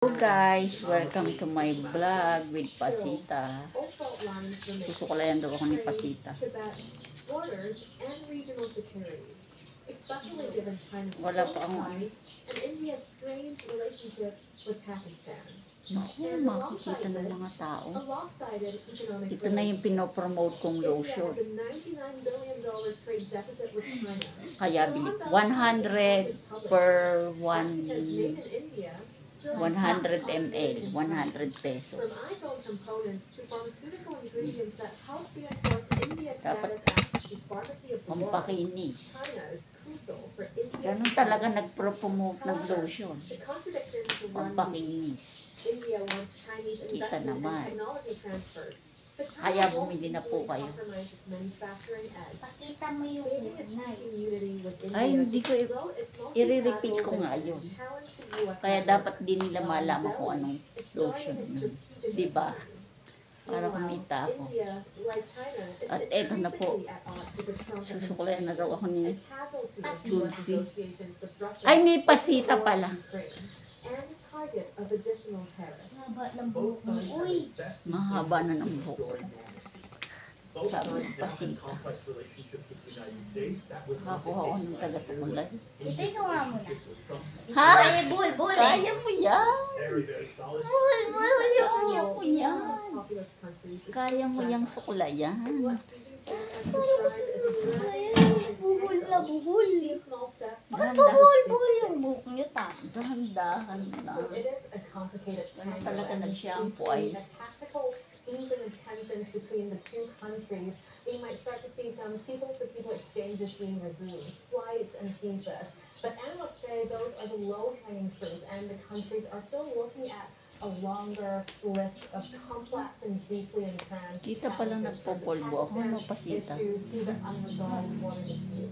Hello guys, welcome to my vlog with Pasita. Susukulayan daw ako ni Pasita. Wala pa akong naku, makikita ng mga tao. Ito na yung pinopromote kong lotion. Kaya bilit 100 per 100 ml, 100 pesos. Dapat pampakinis. Ganun talaga nagpromote ng lotion. Pampakinis. Kita naman. Kaya bumili na po kayo. Pakita mo yung Ay, hindi ko i-repeat ko nga yun. Kaya dapat din nila malaman kung anong lotion yun. Diba? Para kumita ako. At eto na po. Susuklayan na daw ako ni Tulsi. Ay, ni Pasita pala. Mahaba ng buhok mo. Uy! Mahaba na ng buhok. Sabi ng Pasita. Nakakuha ko ng taga-sukulay. Ito ikaw nga muna. Ha? Ay, bull. Kaya mo yan. Kaya mo yan. Kaya mo yung sukulayan. Buhol na buhol. Bakit Dahan-dahan. buhol yung buhok niyo ta? Dahan-dahan na. Ano talaga nag-shampoo ay. Ease and tensions between the two countries, we might start to see some people-to-people exchanges being resumed, flights and visas. But analysts say those are the low-hanging fruits, and the countries are still looking at a longer list of complex and deeply entrenched Kita palang nagpopolvo ako. Ano, Pasita? to the unresolved border dispute.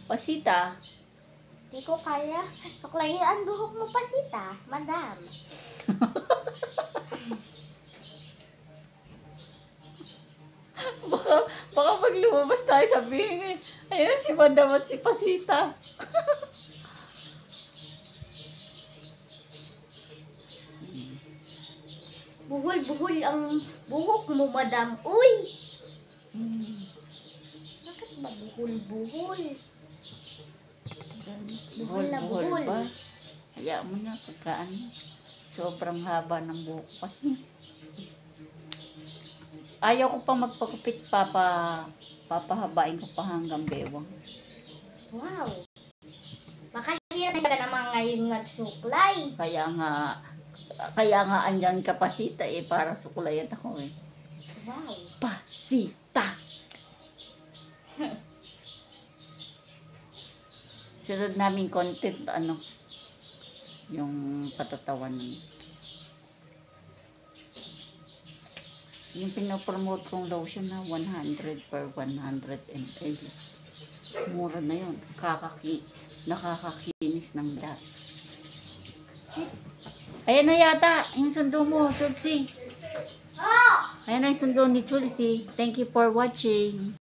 Pasita, Di ko kaya. Suklayin ang buhok mo, Pasita. Madam. baka pag lumabas tayo sabihin eh, ayun si Madam at si Pasita. Buhol ang buhok mo, madam. Uy! Bakit ba buhol? Buhol na buhol. Ba? Hayaan mo na pagkaan. Sobrang haba ng buhok kasi. Ayaw ko pa magpagupit, papahabain ko pa hanggang bewang. Wow! Makahirap na naman ngayon nagsuklay. Kaya nga andyan ka Pasita eh, para sukulayan ako eh. Wow! Pasita! Sunod naming content, yung patatawanan. Yung pinopromote kong lotion na 100 per 100 ml. Mura na yun. Nakakakinis ng lahat. Ayan na yata, yung sundo mo, Tulsi. Oh! Ayan na yung sundo ni Tulsi. Thank you for watching.